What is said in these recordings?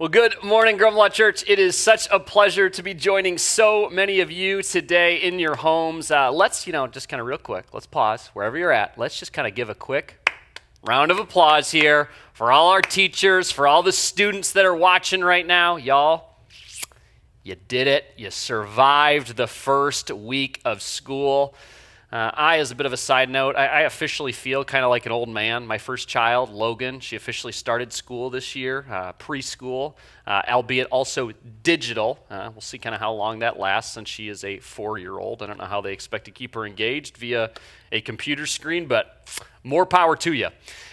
Well, good morning, Grumlaw Church. It is such a pleasure to be joining so many of you today in your homes. Let's, just kind of real quick, let's pause wherever you're at. Let's just kind of give a quick round of applause here for all our teachers, for all the students that are watching right now. Y'all, you did it. You survived the first week of school. As a bit of a side note, I officially feel kind of like an old man. My first child, Logan, she officially started school this year, preschool, albeit also digital. We'll see kind of how long that lasts since she is a 4-year-old. I don't know how they expect to keep her engaged via a computer screen, but more power to you.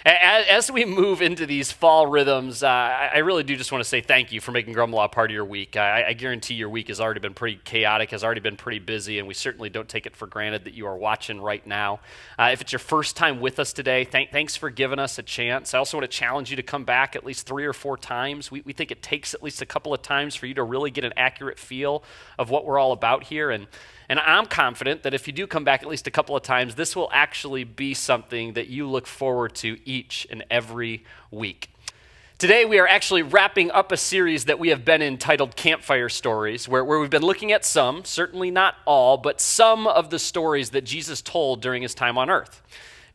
As we move into these fall rhythms, I really do just want to say thank you for making Grumlaw a part of your week. I guarantee your week has already been pretty chaotic, has already been pretty busy, and we certainly don't take it for granted that you are watching right now. If it's your first time with us today, thanks for giving us a chance. I also want to challenge you to come back at least 3 or 4 times. We think it takes at least a couple of times for you to really get an accurate feel of what we're all about here. And I'm confident that if you do come back at least a couple of times, this will actually be something that you look forward to each and every week. Today, we are actually wrapping up a series that we have been in titled Campfire Stories, where we've been looking at some, certainly not all, but some of the stories that Jesus told during his time on earth.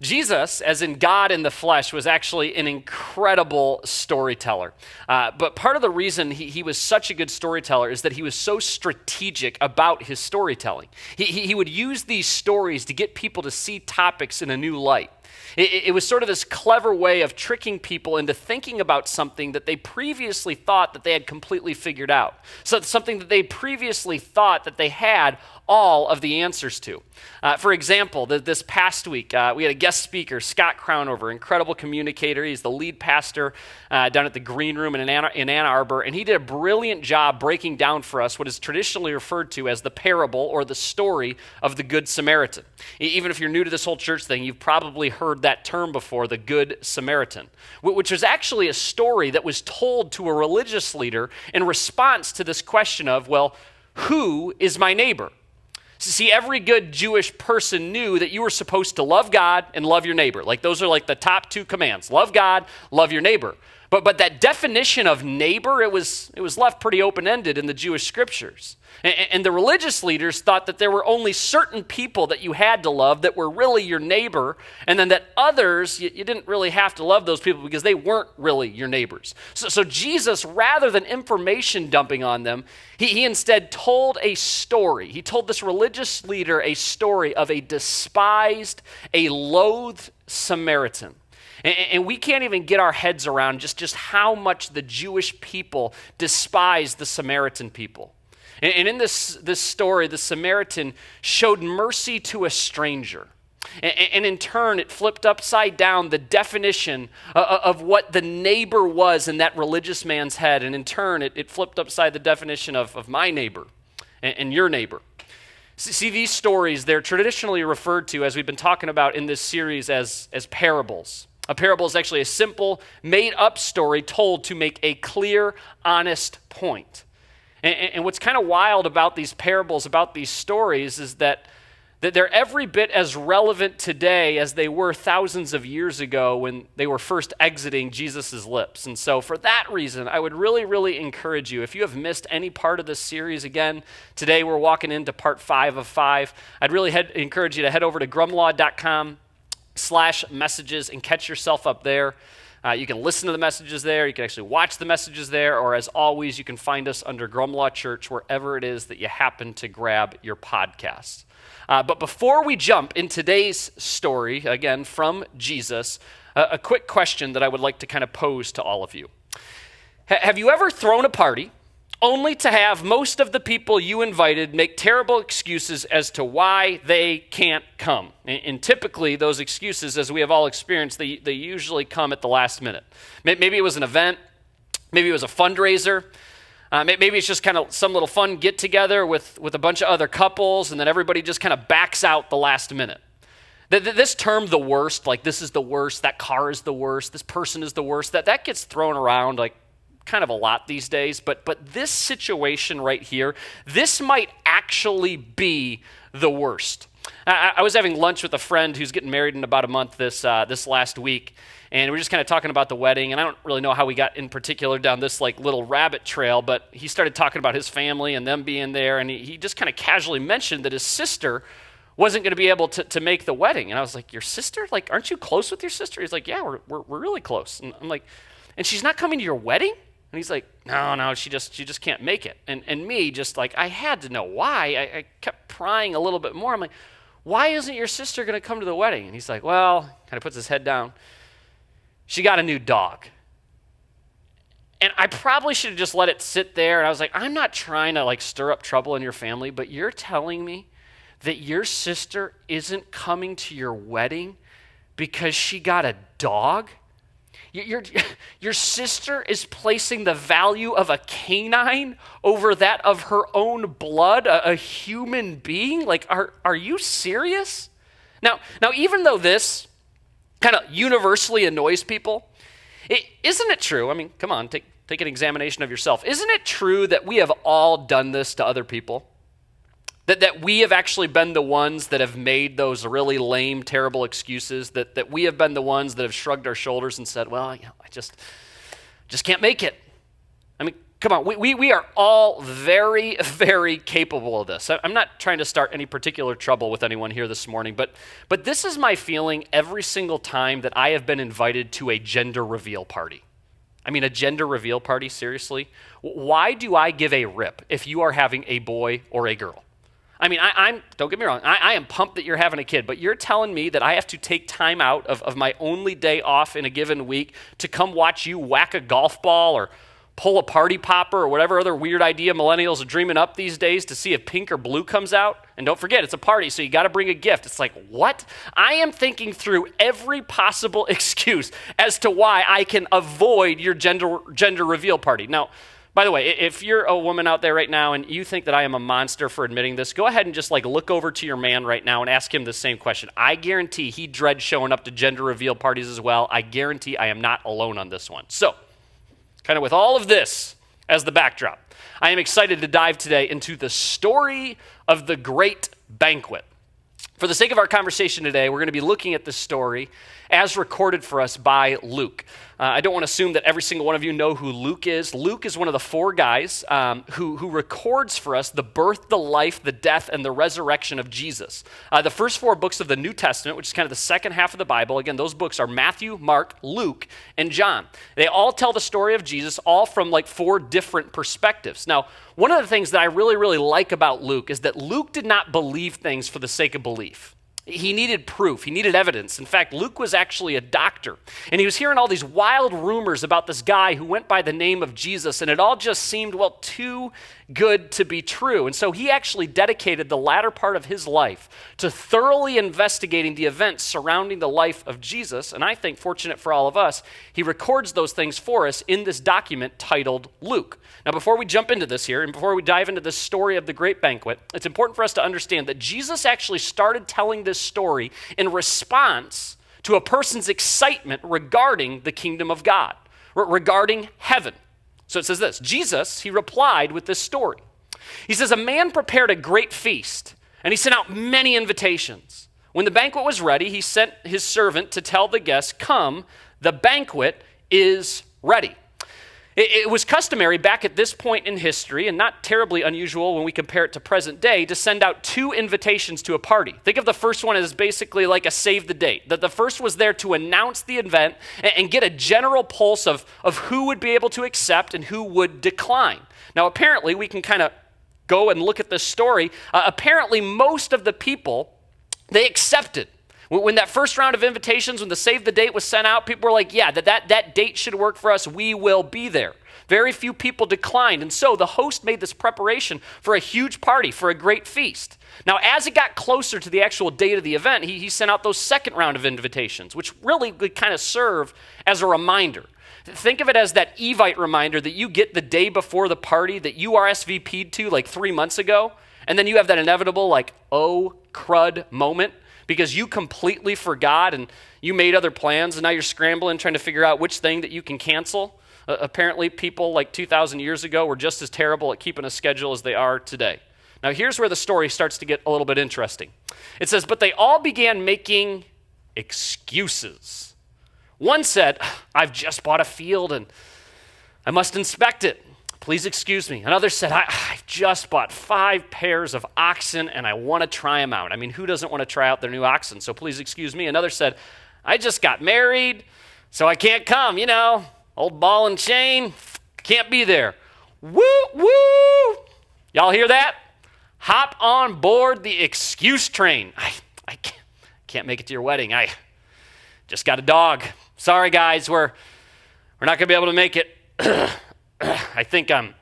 Jesus, as in God in the flesh, was actually an incredible storyteller. But part of the reason he was such a good storyteller is that he was so strategic about his storytelling. He would use these stories to get people to see topics in a new light. It was sort of this clever way of tricking people into thinking about something that they previously thought that they had completely figured out. So something that they previously thought that they had all of the answers to. For example, this past week, we had a guest speaker, Scott Crownover, incredible communicator. He's the lead pastor down at the Green Room in Ann Arbor, and he did a brilliant job breaking down for us what is traditionally referred to as the parable or the story of the Good Samaritan. Even if you're new to this whole church thing, you've probably heard that term before, the Good Samaritan, which was actually a story that was told to a religious leader in response to this question of, well, who is my neighbor? See, every good Jewish person knew that you were supposed to love God and love your neighbor. Like those are like the top 2 commands. Love God, love your neighbor. But that definition of neighbor, it was left pretty open-ended in the Jewish scriptures. And the religious leaders thought that there were only certain people that you had to love that were really your neighbor, and then that others, you didn't really have to love those people because they weren't really your neighbors. So Jesus, rather than information dumping on them, he instead told a story. He told this religious leader a story of a despised, a loathed Samaritan. And we can't even get our heads around just how much the Jewish people despised the Samaritan people. And in this story, the Samaritan showed mercy to a stranger. And in turn, it flipped upside down the definition of what the neighbor was in that religious man's head. And in turn, it flipped upside the definition of my neighbor and your neighbor. See, these stories, they're traditionally referred to, as we've been talking about in this series, as parables. A parable is actually a simple, made-up story told to make a clear, honest point. And what's kind of wild about these parables, about these stories, is that they're every bit as relevant today as they were thousands of years ago when they were first exiting Jesus' lips. And so for that reason, I would really, really encourage you, if you have missed any part of this series, again, today we're walking into part 5 of 5, I'd really encourage you to head over to grumlaw.com/messages and catch yourself up there. You can listen to the messages there. You can actually watch the messages there. Or as always, you can find us under Grumlaw Church wherever it is that you happen to grab your podcasts. But before we jump in today's story, again, from Jesus, a quick question that I would like to kind of pose to all of you. Have you ever thrown a party only to have most of the people you invited make terrible excuses as to why they can't come? And typically, those excuses, as we have all experienced, they usually come at the last minute. Maybe it was an event. Maybe it was a fundraiser. Maybe it's just kind of some little fun get-together with a bunch of other couples, and then everybody just kind of backs out the last minute. This term, the worst, like this is the worst, that car is the worst, this person is the worst, that gets thrown around like kind of a lot these days, but this situation right here, this might actually be the worst. I was having lunch with a friend who's getting married in about a month this last week, and we were just kind of talking about the wedding, and I don't really know how we got in particular down this like little rabbit trail, but he started talking about his family and them being there, and he just kind of casually mentioned that his sister wasn't going to be able to make the wedding. And I was like, your sister? Like, aren't you close with your sister? He's like, yeah, we're really close. And I'm like, and she's not coming to your wedding? And he's like, no, she just can't make it. And me, just like, I had to know why. I kept prying a little bit more. I'm like, why isn't your sister going to come to the wedding? And he's like, well, kind of puts his head down. She got a new dog. And I probably should have just let it sit there. And I was like, I'm not trying to like stir up trouble in your family, but you're telling me that your sister isn't coming to your wedding because she got a dog? Your sister is placing the value of a canine over that of her own blood, a human being? Like, are you serious? Now, even though this kind of universally annoys people, isn't it true? I mean, come on, take an examination of yourself. Isn't it true that we have all done this to other people? That we have actually been the ones that have made those really lame, terrible excuses, that we have been the ones that have shrugged our shoulders and said, well, I just can't make it. I mean, come on, we are all very, very capable of this. I'm not trying to start any particular trouble with anyone here this morning, but this is my feeling every single time that I have been invited to a gender reveal party. I mean, a gender reveal party, seriously? Why do I give a rip if you are having a boy or a girl? I mean, I'm don't get me wrong, I am pumped that you're having a kid, but you're telling me that I have to take time out of my only day off in a given week to come watch you whack a golf ball or pull a party popper or whatever other weird idea millennials are dreaming up these days to see if pink or blue comes out? And don't forget, it's a party, so you got to bring a gift. It's like, what? I am thinking through every possible excuse as to why I can avoid your gender reveal party. Now, by the way, if you're a woman out there right now and you think that I am a monster for admitting this, go ahead and just like look over to your man right now and ask him the same question. I guarantee he dreads showing up to gender reveal parties as well. I guarantee I am not alone on this one. So, kind of with all of this as the backdrop, I am excited to dive today into the story of the Great Banquet. For the sake of our conversation today, we're going to be looking at this story as recorded for us by Luke. I don't want to assume that every single one of you know who Luke is. Luke is one of the four guys who records for us the birth, the life, the death, and the resurrection of Jesus. The first four books of the New Testament, which is kind of the second half of the Bible, again, those books are Matthew, Mark, Luke, and John. They all tell the story of Jesus, all from like four different perspectives. Now, one of the things that I really, really like about Luke is that Luke did not believe things for the sake of belief. He needed proof. He needed evidence. In fact, Luke was actually a doctor, and he was hearing all these wild rumors about this guy who went by the name of Jesus, and it all just seemed, well, too good to be true. And so he actually dedicated the latter part of his life to thoroughly investigating the events surrounding the life of Jesus, and I think, fortunate for all of us, he records those things for us in this document titled Luke. Now, before we jump into this here, and before we dive into this story of the Great Banquet, it's important for us to understand that Jesus actually started telling this story in response to a person's excitement regarding the kingdom of God, regarding heaven. So it says this, Jesus, he replied with this story. He says, a man prepared a great feast, and he sent out many invitations. When the banquet was ready, he sent his servant to tell the guests, come, the banquet is ready. It was customary back at this point in history, and not terribly unusual when we compare it to present day, to send out two invitations to a party. Think of the first one as basically like a save the date. That the first was there to announce the event and get a general pulse of who would be able to accept and who would decline. Now, apparently, we can kind of go and look at this story. Apparently, most of the people, they accepted. When that first round of invitations, when the save the date was sent out, people were like, yeah, that date should work for us. We will be there. Very few people declined. And so the host made this preparation for a huge party, for a great feast. Now, as it got closer to the actual date of the event, he sent out those second round of invitations, which really would kind of serve as a reminder. Think of it as that Evite reminder that you get the day before the party that you RSVP'd to like 3 months ago. And then you have that inevitable like, oh, crud moment, because you completely forgot and you made other plans and now you're scrambling trying to figure out which thing that you can cancel. Apparently people like 2,000 years ago were just as terrible at keeping a schedule as they are today. Now, here's where the story starts to get a little bit interesting. It says, but they all began making excuses. One said, I've just bought a field and I must inspect it. Please excuse me. Another said, I've just bought 5 pairs of oxen and I want to try them out. I mean, who doesn't want to try out their new oxen? So please excuse me. Another said, I just got married, so I can't come. Old ball and chain, can't be there. Woo, woo. Y'all hear that? Hop on board the excuse train. I can't make it to your wedding. I just got a dog. Sorry, guys, we're not going to be able to make it. I think I'm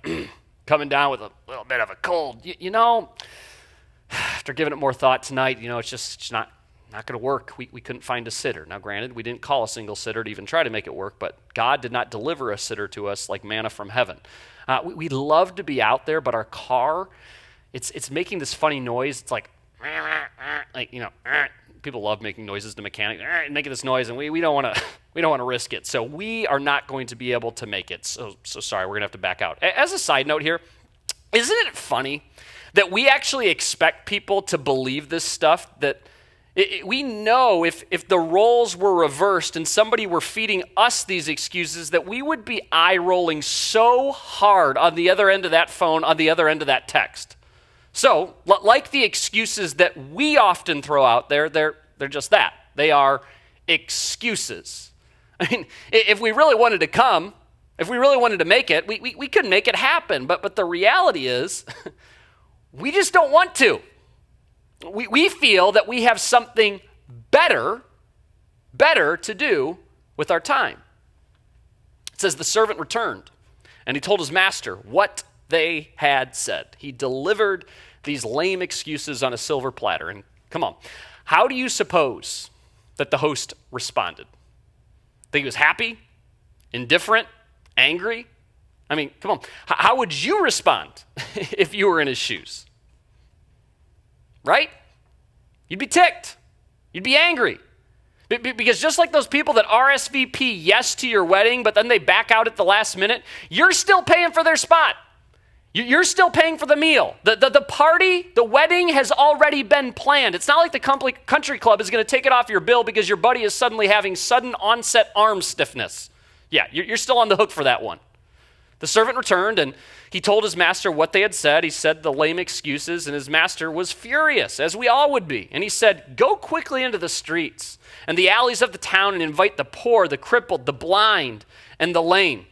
coming down with a little bit of a cold. After giving it more thought tonight, it's not going to work. We couldn't find a sitter. Now, granted, we didn't call a single sitter to even try to make it work, but God did not deliver a sitter to us like manna from heaven. We love to be out there, but our car, it's making this funny noise. It's like people love making noises to mechanics, making this noise, and we don't want to risk it. So we are not going to be able to make it. So sorry, we're gonna have to back out. As a side note here, isn't it funny that we actually expect people to believe this stuff? That we know if the roles were reversed and somebody were feeding us these excuses, that we would be eye rolling so hard on the other end of that phone, on the other end of that text. So, like the excuses that we often throw out there, they're just that. They are excuses. I mean, if we really wanted to come, if we really wanted to make it, we could make it happen. But the reality is, we just don't want to. We feel that we have something better to do with our time. It says the servant returned, and he told his master what they had said. He delivered these lame excuses on a silver platter. And come on, how do you suppose that the host responded? Think he was happy, indifferent, angry? I mean, come on, how would you respond if you were in his shoes? Right? You'd be ticked. You'd be angry. Because just like those people that RSVP yes to your wedding, but then they back out at the last minute, you're still paying for their spot. You're still paying for the meal. The party, the wedding has already been planned. It's not like the country club is going to take it off your bill because your buddy is suddenly having sudden onset arm stiffness. Yeah, you're still on the hook for that one. The servant returned, and he told his master what they had said. He said the lame excuses, and his master was furious, as we all would be. And he said, go quickly into the streets and the alleys of the town and invite the poor, the crippled, the blind, and the lame.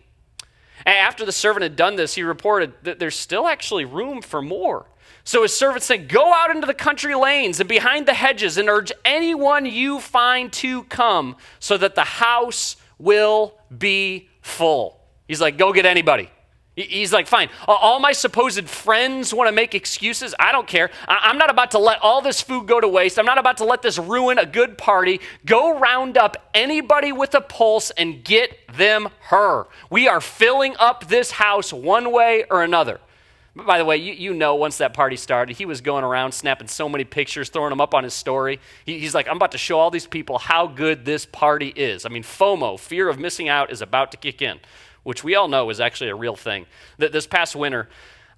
After the servant had done this, he reported that there's still actually room for more. So his servant said, go out into the country lanes and behind the hedges and urge anyone you find to come so that the house will be full. He's like, go get anybody. He's like, fine. All my supposed friends want to make excuses. I don't care. I'm not about to let all this food go to waste. I'm not about to let this ruin a good party. Go round up anybody with a pulse and get them her. We are filling up this house one way or another. By the way, you know once that party started, he was going around snapping so many pictures, throwing them up on his story. He's like, I'm about to show all these people how good this party is. I mean, FOMO, fear of missing out, is about to kick in, which we all know is actually a real thing. This past winter,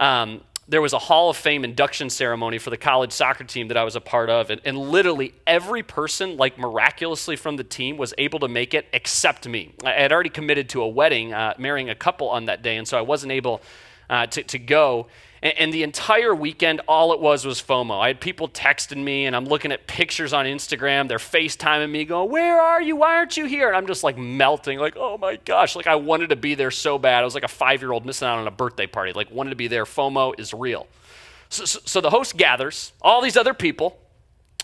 there was a Hall of Fame induction ceremony for the college soccer team that I was a part of, and literally every person, like miraculously from the team, was able to make it except me. I had already committed to a wedding, marrying a couple on that day, and so I wasn't able to go. And the entire weekend, all it was FOMO. I had people texting me, and I'm looking at pictures on Instagram. They're FaceTiming me, going, where are you? Why aren't you here? And I'm just like melting, like, oh my gosh. Like I wanted to be there so bad. I was like a 5-year-old missing out on a birthday party. Like wanted to be there. FOMO is real. So the host gathers all these other people,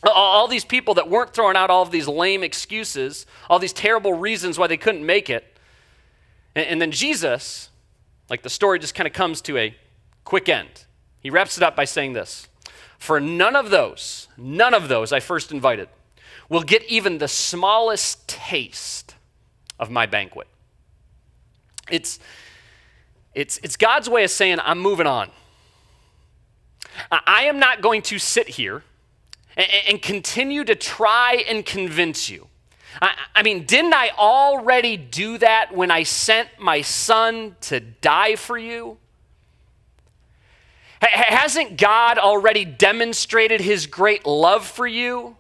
all these people that weren't throwing out all of these lame excuses, all these terrible reasons why they couldn't make it. And then Jesus, like the story just kind of comes to a quick end. He wraps it up by saying this: for none of those I first invited will get even the smallest taste of my banquet. It's God's way of saying, I'm moving on. I am not going to sit here and continue to try and convince you. I mean, didn't I already do that when I sent my son to die for you? Hasn't God already demonstrated his great love for you?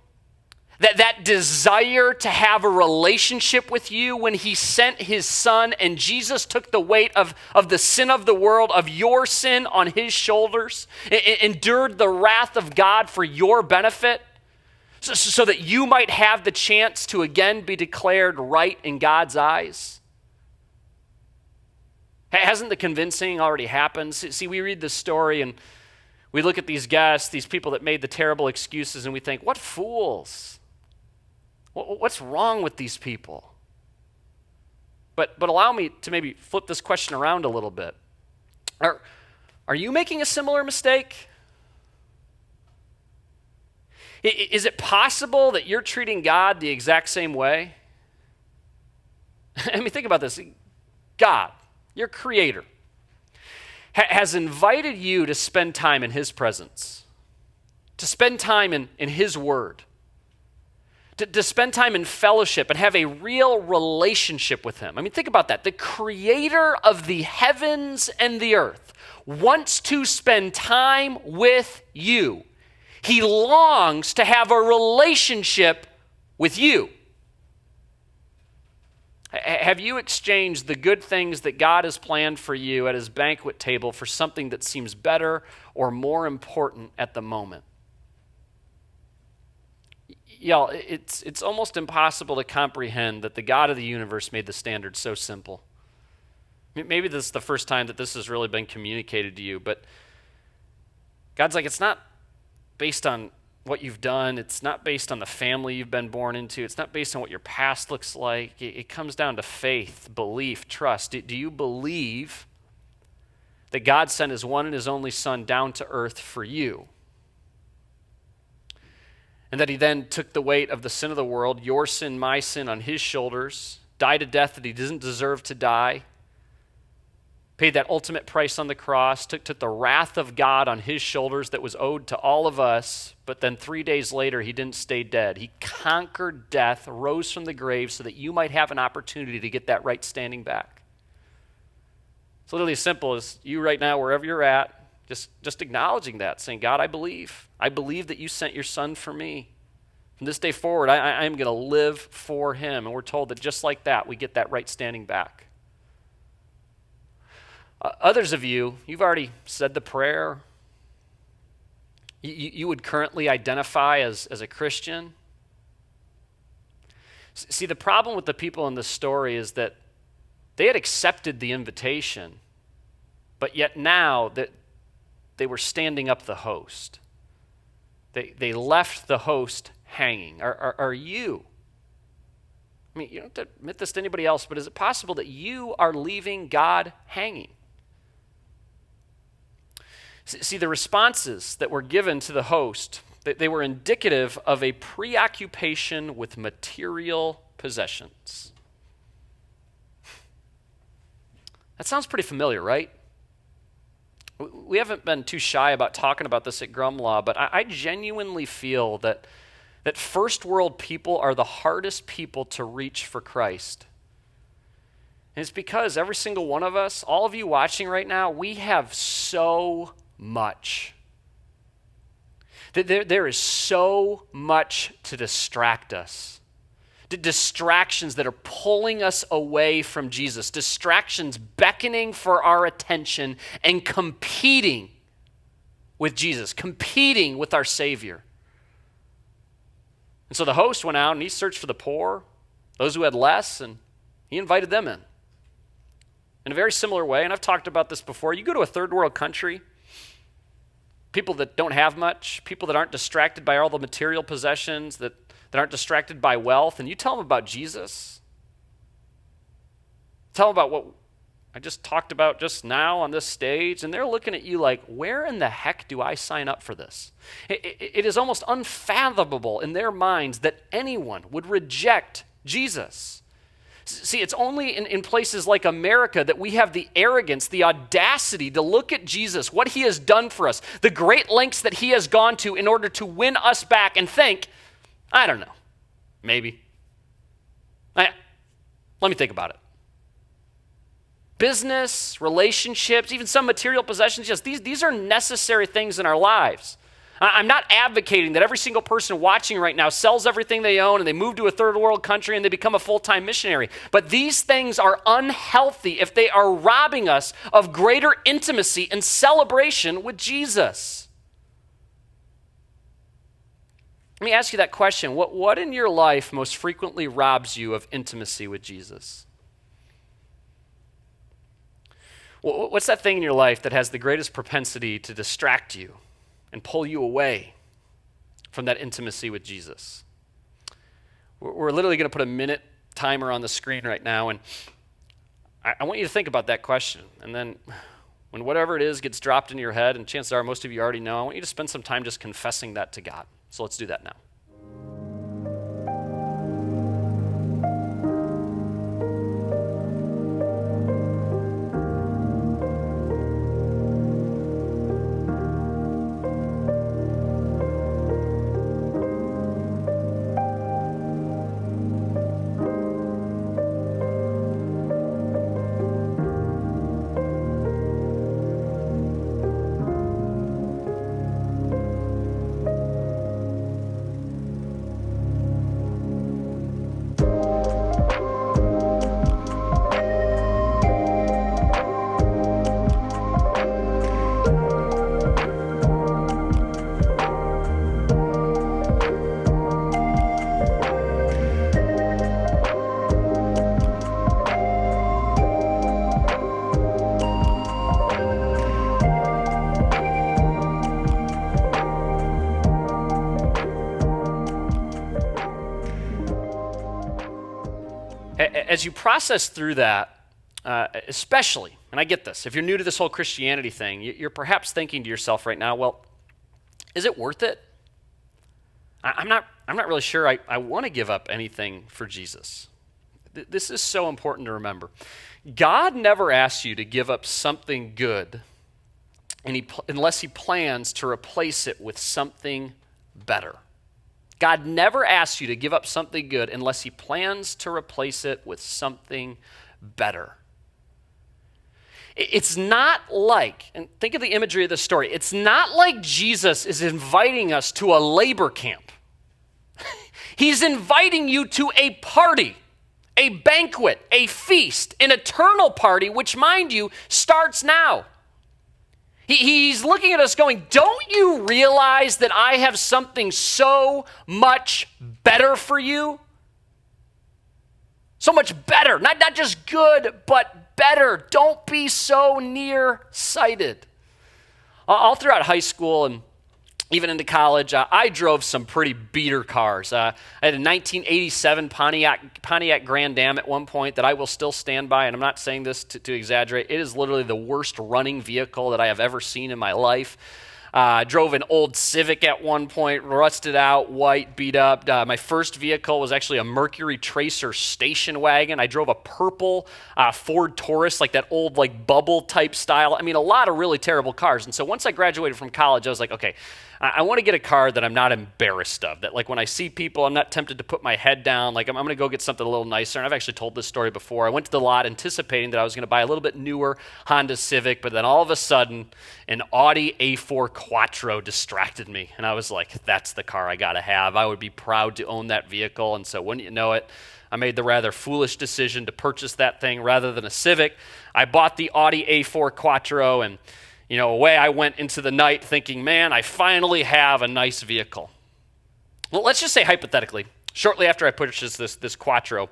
That desire to have a relationship with you when he sent his son and Jesus took the weight of the sin of the world, of your sin on his shoulders, endured the wrath of God for your benefit, so that you might have the chance to again be declared right in God's eyes? Hasn't the convincing already happened? See, we read this story and we look at these guests, these people that made the terrible excuses, and we think, what fools. What's wrong with these people? But allow me to maybe flip this question around a little bit. Are you making a similar mistake? Is it possible that you're treating God the exact same way? I mean, think about this. God, your creator, has invited you to spend time in his presence, to spend time in his word, to spend time in fellowship and have a real relationship with him. I mean, think about that. The creator of the heavens and the earth wants to spend time with you. He longs to have a relationship with you. Have you exchanged the good things that God has planned for you at his banquet table for something that seems better or more important at the moment? Y'all, it's almost impossible to comprehend that the God of the universe made the standard so simple. Maybe this is the first time that this has really been communicated to you, but God's like, it's not based on what you've done. It's not based on the family you've been born into. It's not based on what your past looks like. It comes down to faith, belief, trust. Do you believe that God sent his one and his only son down to earth for you? And that he then took the weight of the sin of the world, your sin, my sin, on his shoulders, died a death that he doesn't deserve to die, paid that ultimate price on the cross, took the wrath of God on his shoulders that was owed to all of us, but then 3 days later, he didn't stay dead. He conquered death, rose from the grave so that you might have an opportunity to get that right standing back. It's literally as simple as you right now, wherever you're at, just acknowledging that, saying, God, I believe. I believe that you sent your son for me. From this day forward, I am going to live for him. And we're told that just like that, we get that right standing back. Others of you, you've already said the prayer. You would currently identify as a Christian. See, the problem with the people in this story is that they had accepted the invitation, but yet now that they were standing up the host. They left the host hanging. Are you? I mean, you don't have to admit this to anybody else, but is it possible that you are leaving God hanging? See, the responses that were given to the host, they were indicative of a preoccupation with material possessions. That sounds pretty familiar, right? We haven't been too shy about talking about this at Grumlaw, but I genuinely feel that first world people are the hardest people to reach for Christ. And it's because every single one of us, all of you watching right now, we have so much. There is so much to distract us. Distractions that are pulling us away from Jesus. Distractions beckoning for our attention and competing with Jesus, competing with our Savior. And so the host went out and he searched for the poor, those who had less, and he invited them in. In a very similar way, and I've talked about this before, you go to a third world country, people that don't have much, people that aren't distracted by all the material possessions, that aren't distracted by wealth, and you tell them about Jesus. Tell them about what I just talked about just now on this stage, and they're looking at you like, where in the heck do I sign up for this? It is almost unfathomable in their minds that anyone would reject Jesus. See, it's only in places like America that we have the arrogance, the audacity to look at Jesus, what he has done for us, the great lengths that he has gone to in order to win us back, and think, I don't know, maybe. Let me think about it. business, relationships, even some material possessions. Yes, these are necessary things in our lives. I'm not advocating that every single person watching right now sells everything they own and they move to a third world country and they become a full-time missionary. But these things are unhealthy if they are robbing us of greater intimacy and celebration with Jesus. Let me ask you that question. What in your life most frequently robs you of intimacy with Jesus? What's that thing in your life that has the greatest propensity to distract you and pull you away from that intimacy with Jesus? We're literally going to put a minute timer on the screen right now, and I want you to think about that question. And then when whatever it is gets dropped into your head, and chances are most of you already know, I want you to spend some time just confessing that to God. So let's do that now. As you process through that, especially, and I get this, if you're new to this whole Christianity thing, you're perhaps thinking to yourself right now, well, is it worth it? I'm not really sure I want to give up anything for Jesus. This is so important to remember. God never asks you to give up something good unless he plans to replace it with something better. God never asks you to give up something good unless he plans to replace it with something better. It's not like, and think of the imagery of the story, it's not like Jesus is inviting us to a labor camp. He's inviting you to a party, a banquet, a feast, an eternal party, which, mind you, starts now. He's looking at us going, don't you realize that I have something so much better for you? So much better. Not just good, but better. Don't be so nearsighted. All throughout high school and even into college, I drove some pretty beater cars. I had a 1987 Pontiac Grand Am at one point that I will still stand by, and I'm not saying this to exaggerate. It is literally the worst running vehicle that I have ever seen in my life. I drove an old Civic at one point, rusted out, white, beat up. My first vehicle was actually a Mercury Tracer station wagon. I drove a purple Ford Taurus, like that old bubble type style. I mean, a lot of really terrible cars. And so once I graduated from college, I was like, okay, I want to get a car that I'm not embarrassed of, that when I see people, I'm not tempted to put my head down, I'm going to go get something a little nicer. And I've actually told this story before. I went to the lot anticipating that I was going to buy a little bit newer Honda Civic, but then all of a sudden, an Audi A4 Quattro distracted me. And I was like, that's the car I got to have. I would be proud to own that vehicle. And so wouldn't you know it, I made the rather foolish decision to purchase that thing rather than a Civic. I bought the Audi A4 Quattro, and away I went into the night thinking, man, I finally have a nice vehicle. Well, let's just say hypothetically, shortly after I purchased this Quattro,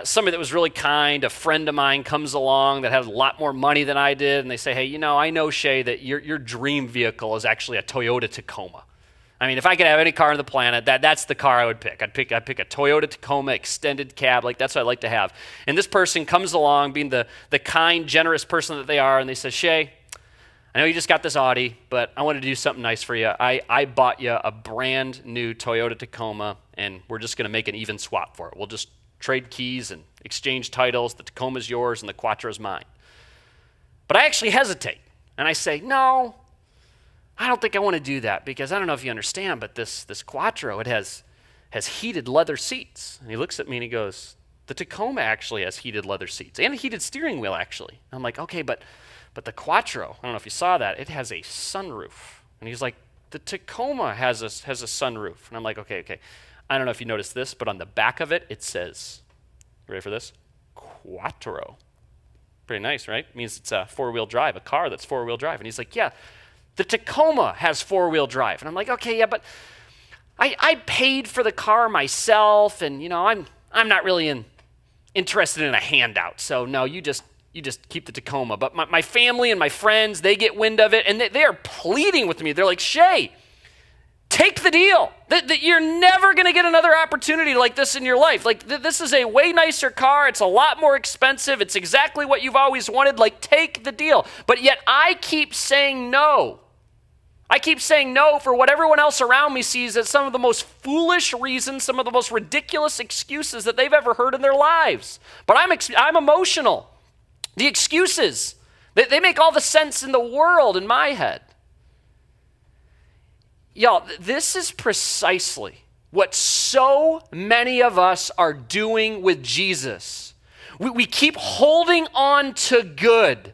somebody that was really kind, a friend of mine, comes along that had a lot more money than I did, and they say, hey, I know, Shay, that your dream vehicle is actually a Toyota Tacoma. I mean, if I could have any car on the planet, that's the car I would pick. I'd pick a Toyota Tacoma extended cab, that's what I'd like to have. And this person comes along, being the kind, generous person that they are, and they say, Shay, I know you just got this Audi, but I wanted to do something nice for you. I bought you a brand new Toyota Tacoma, and we're just going to make an even swap for it. We'll just trade keys and exchange titles. The Tacoma's yours and the Quattro's mine. But I actually hesitate, and I say, no, I don't think I want to do that, because I don't know if you understand, but this Quattro, it has heated leather seats. And he looks at me and he goes, The Tacoma actually has heated leather seats and a heated steering wheel, actually. And I'm like, okay, but the Quattro, I don't know if you saw that, it has a sunroof. And he's like, the Tacoma has a sunroof. And I'm like, okay. I don't know if you noticed this, but on the back of it, it says, ready for this? Quattro. Pretty nice, right? It means it's a four-wheel drive, a car that's four-wheel drive. And he's like, yeah, the Tacoma has four-wheel drive. And I'm like, okay, yeah, but I paid for the car myself, and, I'm not really interested in a handout. So, no, you just keep the Tacoma. But my family and my friends, they get wind of it, and they are pleading with me. They're like, Shay, take the deal. That you're never going to get another opportunity like this in your life. Like, this is a way nicer car. It's a lot more expensive. It's exactly what you've always wanted. Like, take the deal. But yet I keep saying no. I keep saying no for what everyone else around me sees as some of the most foolish reasons, some of the most ridiculous excuses that they've ever heard in their lives. But I'm emotional. The excuses, they make all the sense in the world in my head. Y'all, this is precisely what so many of us are doing with Jesus. We keep holding on to good,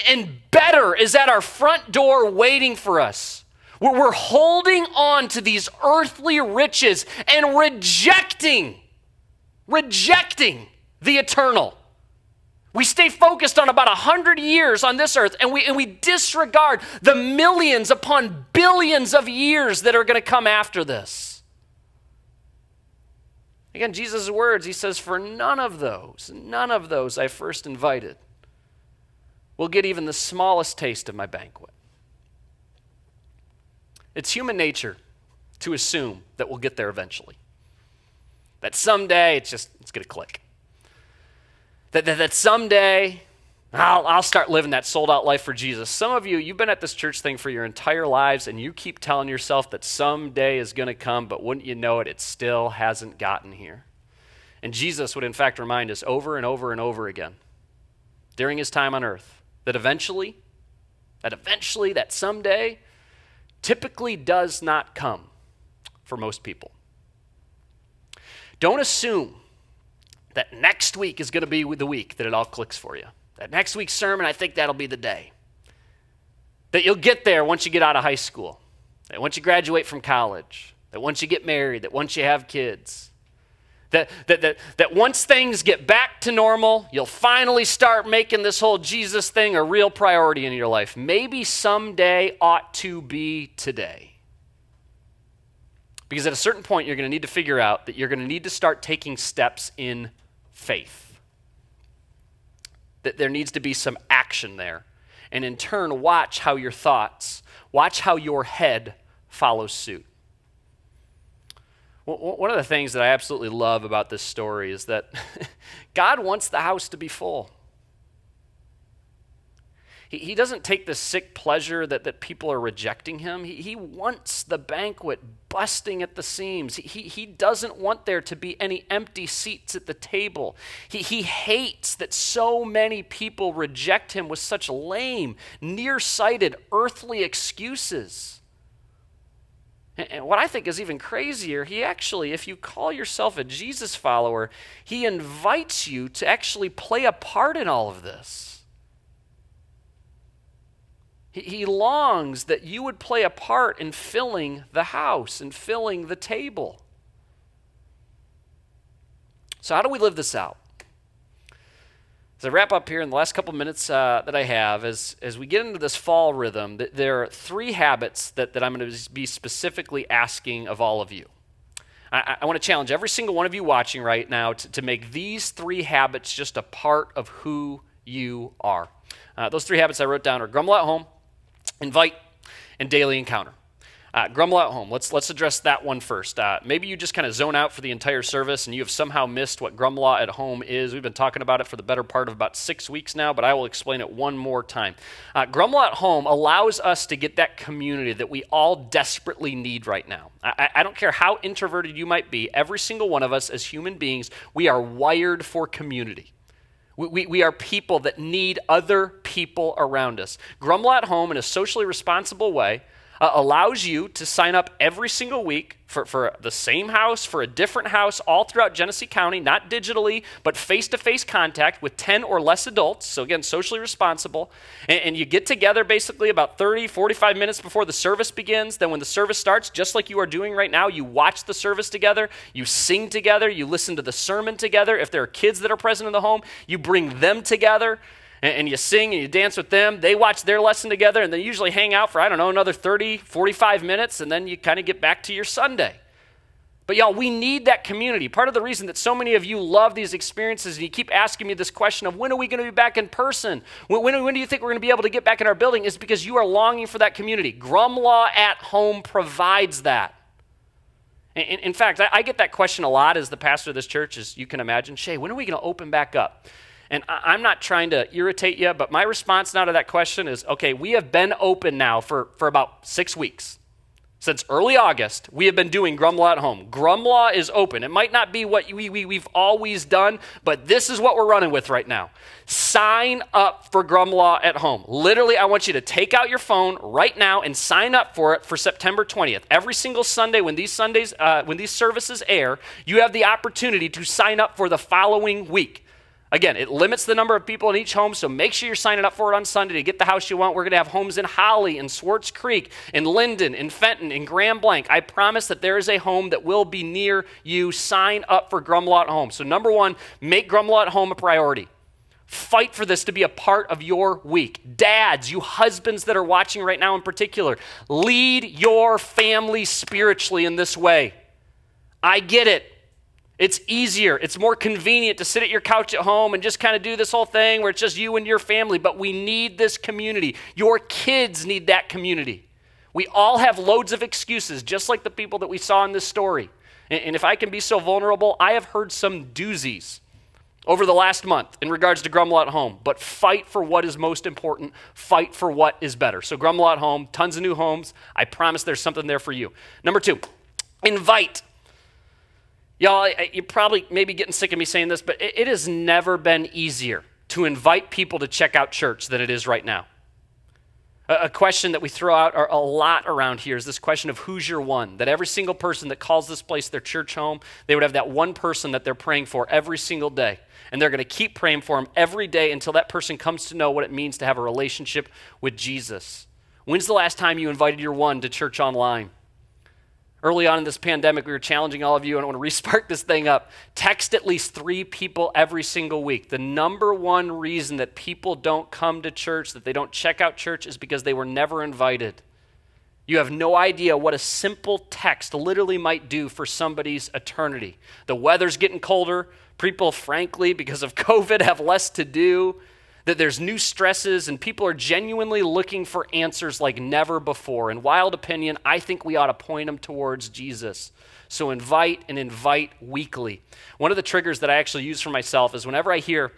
and better is at our front door waiting for us. We're holding on to these earthly riches and rejecting the eternal. We stay focused on about 100 years on this earth, and we disregard the millions upon billions of years that are going to come after this. Again, Jesus' words, he says, for none of those I first invited will get even the smallest taste of my banquet. It's human nature to assume that we'll get there eventually. That someday it's going to click. That someday I'll start living that sold-out life for Jesus. Some of you, you've been at this church thing for your entire lives, and you keep telling yourself that someday is going to come, but wouldn't you know it, it still hasn't gotten here. And Jesus would, in fact, remind us over and over and over again during his time on earth that eventually, that someday typically does not come for most people. Don't assume that next week is going to be the week that it all clicks for you. That next week's sermon, I think that'll be the day. That you'll get there once you get out of high school. That once you graduate from college. That once you get married. That once you have kids. That once things get back to normal, you'll finally start making this whole Jesus thing a real priority in your life. Maybe someday ought to be today. Because at a certain point, you're going to need to figure out that you're going to need to start taking steps in faith. That there needs to be some action there. And in turn, watch how your thoughts, watch how your head follows suit. One of the things that I absolutely love about this story is that God wants the house to be full. He doesn't take the sick pleasure that people are rejecting him. He wants the banquet busting at the seams. He doesn't want there to be any empty seats at the table. He hates that so many people reject him with such lame, nearsighted, earthly excuses. And what I think is even crazier, he actually, if you call yourself a Jesus follower, he invites you to actually play a part in all of this. He longs that you would play a part in filling the house and filling the table. So how do we live this out? As I wrap up here in the last couple minutes that I have, as we get into this fall rhythm, there are 3 habits that I'm going to be specifically asking of all of you. I want to challenge every single one of you watching right now to make these 3 habits just a part of who you are. Those 3 habits I wrote down are Grumlaw at home, invite, and daily encounter. Grumlaw at home. Let's address that one first. Maybe you just kind of zone out for the entire service and you have somehow missed what Grumlaw at home is. We've been talking about it for the better part of about 6 weeks now, but I will explain it one more time. Grumlaw at home allows us to get that community that we all desperately need right now. I don't care how introverted you might be. Every single one of us as human beings, we are wired for community. We are people that need other people around us. Grumlaw at home in a socially responsible way allows you to sign up every single week for the same house, for a different house, all throughout Genesee County, not digitally, but face-to-face contact with 10 or less adults. So again, socially responsible. And you get together basically about 30, 45 minutes before the service begins. Then when the service starts, just like you are doing right now, you watch the service together, you sing together, you listen to the sermon together. If there are kids that are present in the home, you bring them together. And you sing and you dance with them. They watch their lesson together, and they usually hang out for, another 30, 45 minutes, and then you kind of get back to your Sunday. But y'all, we need that community. Part of the reason that so many of you love these experiences, and you keep asking me this question of when are we going to be back in person? When do you think we're going to be able to get back in our building? Is because you are longing for that community. Grumlaw at Home provides that. In fact, I get that question a lot as the pastor of this church, as you can imagine. Shay, when are we going to open back up? And I'm not trying to irritate you, but my response now to that question is, okay, we have been open now for about 6 weeks. Since early August, we have been doing Grumlaw at Home. Grumlaw is open. It might not be what we've always done, but this is what we're running with right now. Sign up for Grumlaw at Home. Literally, I want you to take out your phone right now and sign up for it for September 20th. Every single Sunday when these services air, you have the opportunity to sign up for the following week. Again, it limits the number of people in each home, so make sure you're signing up for it on Sunday to get the house you want. We're going to have homes in Holly, in Swartz Creek, in Linden, in Fenton, in Grand Blanc. I promise that there is a home that will be near you. Sign up for Grumlaw at Home. So number one, make Grumlaw at Home a priority. Fight for this to be a part of your week. Dads, you husbands that are watching right now in particular, lead your family spiritually in this way. I get it. It's easier. It's more convenient to sit at your couch at home and just kind of do this whole thing where it's just you and your family, but we need this community. Your kids need that community. We all have loads of excuses, just like the people that we saw in this story. And if I can be so vulnerable, I have heard some doozies over the last month in regards to Grumlaw at Home, but fight for what is most important. Fight for what is better. So Grumlaw at Home, tons of new homes. I promise there's something there for you. Number two, invite. Y'all, you're probably maybe getting sick of me saying this, but it has never been easier to invite people to check out church than it is right now. A question that we throw out a lot around here is this question of who's your one, that every single person that calls this place their church home, they would have that one person that they're praying for every single day. And they're going to keep praying for them every day until that person comes to know what it means to have a relationship with Jesus. When's the last time you invited your one to church online? Early on in this pandemic, we were challenging all of you, and I want to re-spark this thing up. Text at least 3 people every single week. The number one reason that people don't come to church, that they don't check out church, is because they were never invited. You have no idea what a simple text literally might do for somebody's eternity. The weather's getting colder. People, frankly, because of COVID, have less to do. That there's new stresses, and people are genuinely looking for answers like never before. In wild opinion, I think we ought to point them towards Jesus. So invite and invite weekly. One of the triggers that I actually use for myself is whenever I hear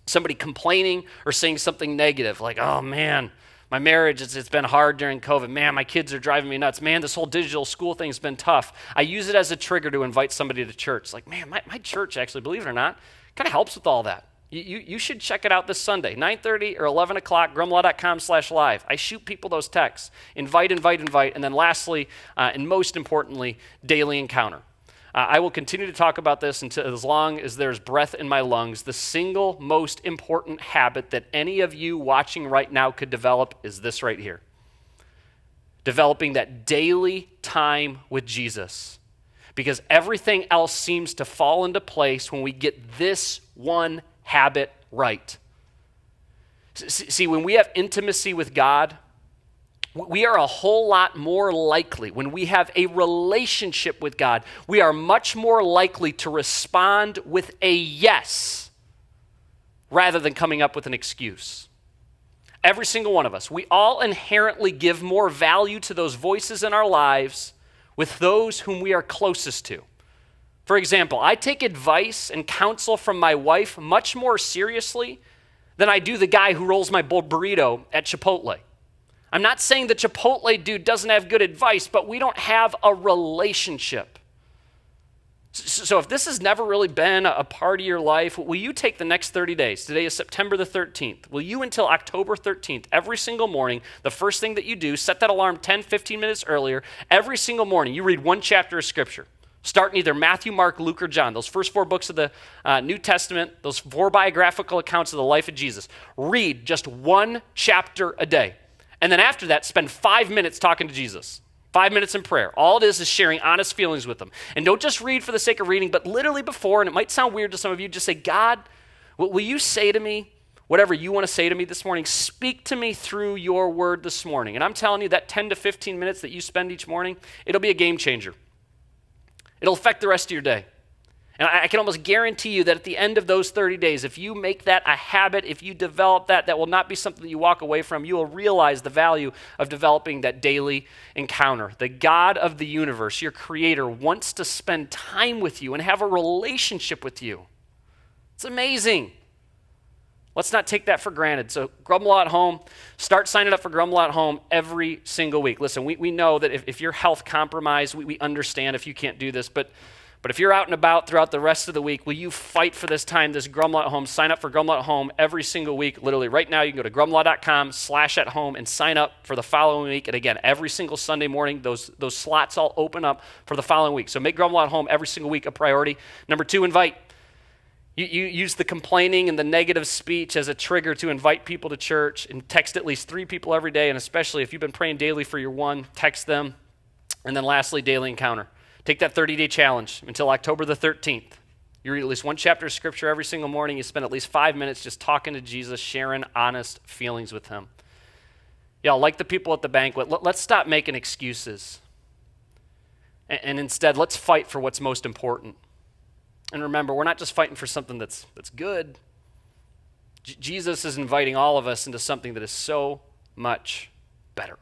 somebody complaining or saying something negative, like, oh man, my marriage, it's been hard during COVID. Man, my kids are driving me nuts. Man, this whole digital school thing's been tough. I use it as a trigger to invite somebody to church. Like, man, my church actually, believe it or not, kind of helps with all that. You should check it out this Sunday, 9:30 or 11 o'clock, grumlaw.com/live. I shoot people those texts. Invite. And then lastly, and most importantly, daily encounter. I will continue to talk about this until as long as there's breath in my lungs. The single most important habit that any of you watching right now could develop is this right here. Developing that daily time with Jesus. Because everything else seems to fall into place when we get this one habit right. See, when we have intimacy with God, we are a whole lot more likely, when we have a relationship with God, we are much more likely to respond with a yes rather than coming up with an excuse. Every single one of us, we all inherently give more value to those voices in our lives with those whom we are closest to. For example, I take advice and counsel from my wife much more seriously than I do the guy who rolls my burrito at Chipotle. I'm not saying the Chipotle dude doesn't have good advice, but we don't have a relationship. So if this has never really been a part of your life, will you take the next 30 days? Today is September the 13th. Will you, until October 13th, every single morning, the first thing that you do, set that alarm 10, 15 minutes earlier, every single morning, you read one chapter of Scripture. Start in either Matthew, Mark, Luke, or John, those first 4 books of the New Testament, those 4 biographical accounts of the life of Jesus. Read just one chapter a day. And then after that, spend 5 minutes talking to Jesus. 5 minutes in prayer. All it is sharing honest feelings with him. And don't just read for the sake of reading, but literally before, and it might sound weird to some of you, just say, God, will you say to me whatever you want to say to me this morning? Speak to me through your word this morning. And I'm telling you, that 10 to 15 minutes that you spend each morning, it'll be a game changer. It'll affect the rest of your day. And I can almost guarantee you that at the end of those 30 days, if you make that a habit, if you develop that, that will not be something that you walk away from. You will realize the value of developing that daily encounter. The God of the universe, your creator, wants to spend time with you and have a relationship with you. It's amazing. Let's not take that for granted. So Grumlaw at Home, start signing up for Grumlaw at Home every single week. Listen, we know that if you're health compromised, we understand if you can't do this, but if you're out and about throughout the rest of the week, will you fight for this time, this Grumlaw at Home? Sign up for Grumlaw at Home every single week. Literally right now, you can go to grumlaw.com/at-home and sign up for the following week. And again, every single Sunday morning, those slots all open up for the following week. So make Grumlaw at Home every single week a priority. Number 2, invite. You use the complaining and the negative speech as a trigger to invite people to church, and text at least 3 people every day. And especially if you've been praying daily for your one, text them. And then lastly, daily encounter. Take that 30-day challenge until October the 13th. You read at least one chapter of Scripture every single morning. You spend at least 5 minutes just talking to Jesus, sharing honest feelings with him. Y'all, like the people at the banquet, let's stop making excuses. And instead, let's fight for what's most important. And remember, we're not just fighting for something that's good. Jesus is inviting all of us into something that is so much better.